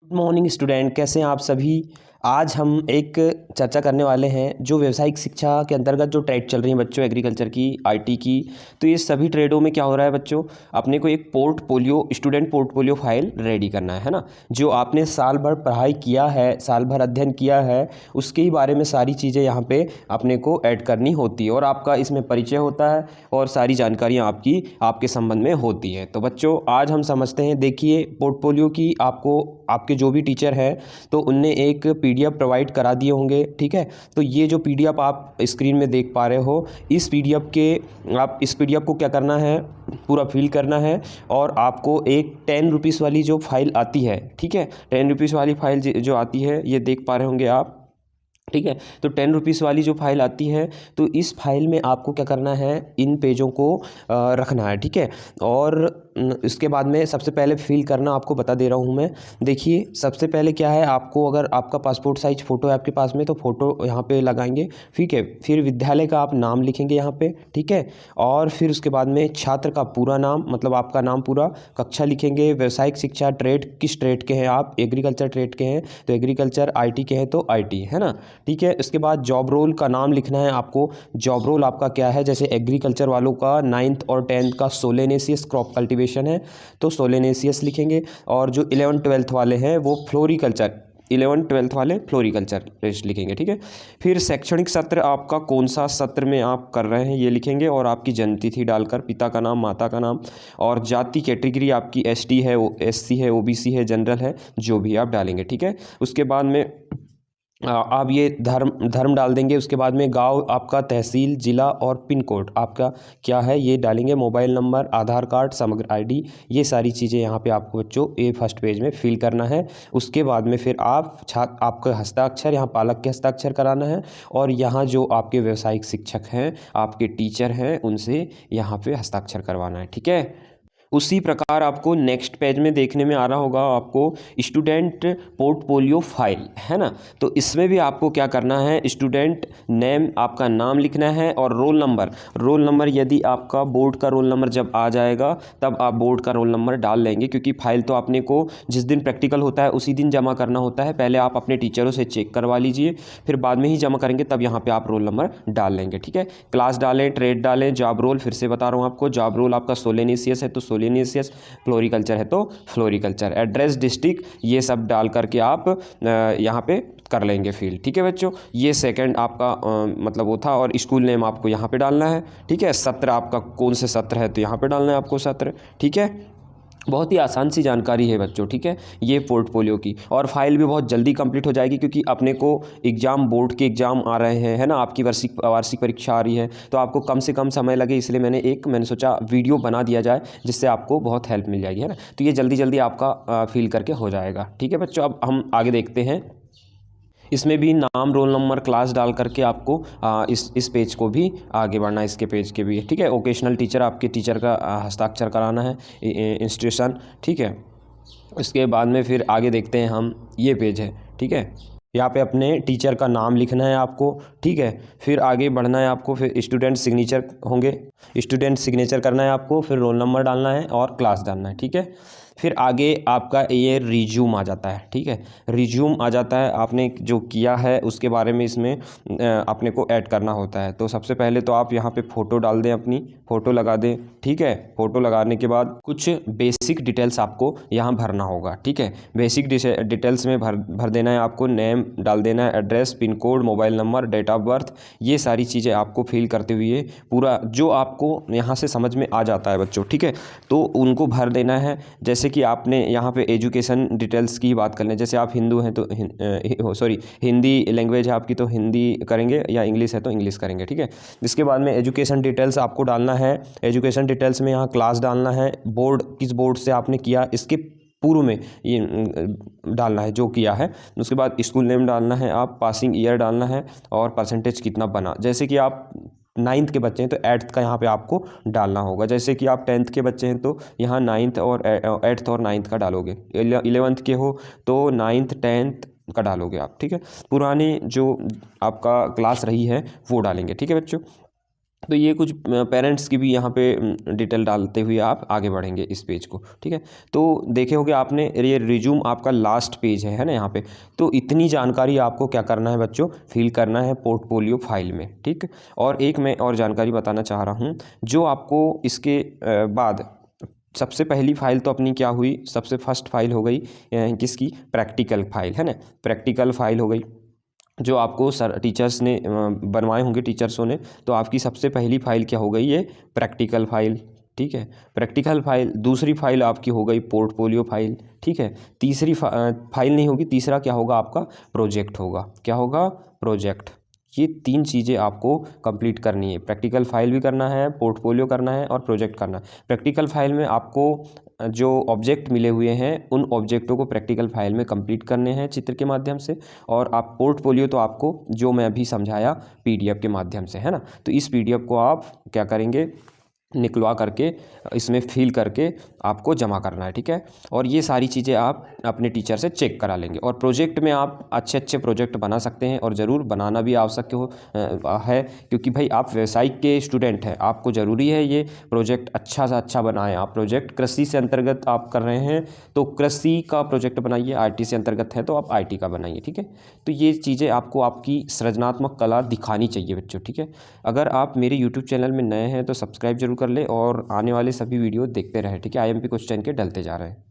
Morning student, कैसे हैं आप सभी। आज हम एक चर्चा करने वाले हैं जो व्यावसायिक शिक्षा के अंतर्गत जो ट्रेड चल रही हैं बच्चों, एग्रीकल्चर की, आईटी की। तो ये सभी ट्रेडों में क्या हो रहा है बच्चों, अपने को एक portfolio, student portfolio file ready करना है ना। जो आपने साल भर पढ़ाई किया है, साल भर अध्ययन किया है, उसके ही बारे में सारी चीज़ें यहाँ पे अपने को ऐड करनी होती है और आपका इसमें परिचय होता है और सारी जानकारियाँ आपकी आपके संबंध में होती हैं। तो बच्चों आज हम समझते हैं, देखिए पोर्टफोलियो की आपको आपके जो भी टीचर हैं तो उनने एक पीडीएफ प्रोवाइड करा दिए होंगे, ठीक है। तो ये जो पीडीएफ आप स्क्रीन में देख पा रहे हो, इस पीडीएफ को क्या करना है, पूरा फिल करना है और आपको एक 10 रुपीज़ वाली जो फाइल आती है, ठीक है, 10 रुपीज़ वाली फाइल जो आती है ये देख पा रहे होंगे आप, ठीक है। तो 10 रुपीज़ वाली जो फाइल आती है, तो इस फाइल में आपको क्या करना है, इन पेजों को रखना है, ठीक है। और इसके बाद में सबसे पहले फिल करना आपको बता दे रहा हूँ मैं। देखिए सबसे पहले क्या है, आपको अगर आपका पासपोर्ट साइज फ़ोटो है आपके पास में तो फ़ोटो यहाँ पे लगाएंगे, ठीक है। फिर विद्यालय का आप नाम लिखेंगे यहाँ पे, ठीक है। और फिर उसके बाद में छात्र का पूरा नाम, मतलब आपका नाम पूरा, कक्षा लिखेंगे, व्यावसायिक शिक्षा, ट्रेड किस ट्रेड के हैं आप, एग्रीकल्चर ट्रेड के हैं तो एग्रीकल्चर, आईटी के हैं तो आईटी, है ना, ठीक है। इसके बाद जॉब रोल का नाम लिखना है आपको। जॉब रोल आपका क्या है, जैसे एग्रीकल्चर वालों का 9th और 10th का सोलेनेसियस क्रॉप कल्टीवेशन है तो सोलेनेसियस लिखेंगे। और जो 11th 12th वाले हैं वो फ्लोरिकल्चर, 11th 12th वाले फ्लोरिकल्चर रेस्ट लिखेंगे, ठीक है। फिर शैक्षणिक सत्र आपका कौन सा सत्र में आप कर रहे हैं ये लिखेंगे और आपकी जन्मतिथि डालकर, पिता का नाम, माता का नाम, और जाति कैटेगरी आपकी एसटी है, एससी है, ओबीसी है, जनरल है, जो भी आप डालेंगे, ठीक है। उसके बाद में आप ये धर्म डाल देंगे। उसके बाद में गांव आपका, तहसील, ज़िला और पिन कोड आपका क्या है ये डालेंगे, मोबाइल नंबर, आधार कार्ड, समग्र आईडी, ये सारी चीज़ें यहाँ पे आपको बच्चों ये फर्स्ट पेज में फिल करना है। उसके बाद में फिर आपका हस्ताक्षर, यहाँ पालक के हस्ताक्षर कराना है और यहाँ जो आपके व्यावसायिक शिक्षक हैं, आपके टीचर हैं, उनसे यहाँ पे हस्ताक्षर करवाना है, ठीक है। उसी प्रकार आपको नेक्स्ट पेज में देखने में आ रहा होगा आपको स्टूडेंट पोर्टफोलियो फाइल, है ना। तो इसमें भी आपको क्या करना है, स्टूडेंट नेम, आपका नाम लिखना है और रोल नंबर यदि आपका बोर्ड का रोल नंबर जब आ जाएगा तब आप बोर्ड का रोल नंबर डाल लेंगे, क्योंकि फाइल तो आपने को जिस दिन प्रैक्टिकल होता है उसी दिन जमा करना होता है। पहले आप अपने टीचरों से चेक करवा लीजिए, फिर बाद में ही जमा करेंगे, तब यहाँ पर आप रोल नंबर डाल लेंगे, ठीक है। क्लास डालें, ट्रेड डालें, जॉब रोल फिर से बता रहा हूँ आपको, जॉब रोल आपका सोलेनेसियस है तो सोलेनेसियस, फ्लोरिकल्चर है तो फ्लोरिकल्चर, एड्रेस, डिस्ट्रिक्ट, ये सब डाल करके आप यहाँ पे कर लेंगे फिल, ठीक है बच्चों। ये सेकंड आपका मतलब वो था। और स्कूल नेम आपको यहाँ पे डालना है, ठीक है। सत्र आपका कौन से सत्र है तो यहाँ पे डालना है आपको सत्र, ठीक है। बहुत ही आसान सी जानकारी है बच्चों, ठीक है, ये पोर्टफोलियो की। और फाइल भी बहुत जल्दी कंप्लीट हो जाएगी, क्योंकि अपने को एग्ज़ाम, बोर्ड के एग्ज़ाम आ रहे हैं, है ना, आपकी वार्षिक परीक्षा आ रही है, तो आपको कम से कम समय लगे, इसलिए मैंने सोचा वीडियो बना दिया जाए जिससे आपको बहुत हेल्प मिल जाएगी, है ना। तो ये जल्दी जल्दी आपका फिल करके हो जाएगा, ठीक है बच्चों। अब हम आगे देखते हैं। इसमें भी नाम, रोल नंबर, क्लास डाल करके आपको इस पेज को भी आगे बढ़ना है, इसके पेज के भी, ठीक है। वोकेशनल टीचर, आपके टीचर का हस्ताक्षर कराना है, इंस्टीट्यूशन, ठीक है। उसके बाद में फिर आगे देखते हैं हम, ये पेज है, ठीक है। यहाँ पे अपने टीचर का नाम लिखना है आपको, ठीक है। फिर आगे बढ़ना है आपको, फिर स्टूडेंट सिग्नेचर होंगे, स्टूडेंट सिग्नेचर करना है आपको, फिर रोल नंबर डालना है और क्लास डालना है, ठीक है। फिर आगे आपका ये रिज्यूम आ जाता है, ठीक है। रिज्यूम आ जाता है, आपने जो किया है उसके बारे में इसमें अपने को ऐड करना होता है। तो सबसे पहले तो आप यहाँ पे फ़ोटो डाल दें, अपनी फ़ोटो लगा दें, ठीक है। फ़ोटो लगाने के बाद कुछ बेसिक डिटेल्स आपको यहाँ भरना होगा, ठीक है। बेसिक डिटेल्स में भर देना है आपको, नेम डाल देना है, address, pin code, mobile number, date of birth, ये सारी चीज़ें आपको फिल करते हुए पूरा जो आपको यहाँ से समझ में आ जाता है बच्चों, ठीक है, तो उनको भर देना है। जैसे कि आपने यहाँ पे एजुकेशन डिटेल्स की बात कर लें, जैसे आप हिंदू हैं तो हिंदी लैंग्वेज है आपकी तो हिंदी करेंगे, या इंग्लिश है तो इंग्लिश करेंगे, ठीक है। इसके बाद में एजुकेशन डिटेल्स आपको डालना है। एजुकेशन डिटेल्स में यहाँ क्लास डालना है, बोर्ड किस बोर्ड से आपने किया इसके पूर्व में ये डालना है जो किया है। उसके बाद स्कूल नेम डालना है, आप पासिंग ईयर डालना है और परसेंटेज कितना बना। जैसे कि आप 9th के बच्चे हैं तो 8th का यहाँ पे आपको डालना होगा। जैसे कि आप 10th के बच्चे हैं तो यहाँ 9th और 8th और 9th का डालोगे। 11th के हो तो 9th 10th का डालोगे आप, ठीक है। पुरानी जो आपका क्लास रही है वो डालेंगे, ठीक है बच्चों। तो ये कुछ पेरेंट्स की भी यहाँ पे डिटेल डालते हुए आप आगे बढ़ेंगे इस पेज को, ठीक है। तो देखे होगे आपने, ये रिज्यूम आपका लास्ट पेज है ना यहाँ पे। तो इतनी जानकारी आपको क्या करना है बच्चों, फिल करना है पोर्टफोलियो फाइल में, ठीक। और एक मैं और जानकारी बताना चाह रहा हूँ, जो आपको इसके बाद सबसे पहली फ़ाइल तो अपनी क्या हुई, सबसे फर्स्ट फाइल हो गई किसकी, प्रैक्टिकल फाइल, है ना। प्रैक्टिकल फाइल हो गई जो आपको सर टीचर्स ने बनवाए होंगे, टीचर्सों ने। तो आपकी सबसे पहली फ़ाइल क्या हो गई, ये प्रैक्टिकल फ़ाइल, ठीक है। Practical file. दूसरी फाइल आपकी हो गई पोर्टफोलियो फाइल, ठीक है। तीसरी फाइल नहीं होगी, तीसरा क्या होगा आपका, प्रोजेक्ट होगा। क्या होगा, प्रोजेक्ट। ये 3 चीज़ें आपको कंप्लीट करनी है। प्रैक्टिकल फाइल भी करना है, पोर्टफोलियो करना है और प्रोजेक्ट करना है। प्रैक्टिकल फाइल में आपको जो ऑब्जेक्ट मिले हुए हैं उन ऑब्जेक्टों को प्रैक्टिकल फाइल में कंप्लीट करने हैं चित्र के माध्यम से। और आप पोर्टफोलियो तो आपको जो मैं अभी समझाया पीडीएफ के माध्यम से, है ना। तो इस पीडीएफ को आप क्या करेंगे, निकलवा करके इसमें फिल करके आपको जमा करना है, ठीक है। और ये सारी चीज़ें आप अपने टीचर से चेक करा लेंगे। और प्रोजेक्ट में आप अच्छे अच्छे प्रोजेक्ट बना सकते हैं और ज़रूर बनाना भी आवश्यक है, क्योंकि भाई आप व्यवसायिक के स्टूडेंट हैं, आपको ज़रूरी है ये प्रोजेक्ट अच्छा से अच्छा बनाएं। आप प्रोजेक्ट कृषि से अंतर्गत आप कर रहे हैं तो कृषि का प्रोजेक्ट बनाइए, आईटी से अंतर्गत है तो आप आईटी का बनाइए, ठीक है। तो ये चीज़ें आपको आपकी सृजनात्मक कला दिखानी चाहिए बच्चों, ठीक है। अगर आप मेरे यूट्यूब चैनल में नए हैं तो सब्सक्राइब जरूर कर ले और आने वाले सभी वीडियो देखते रहें, ठीक है। आईएमपी क्वेश्चन के डलते जा रहे हैं।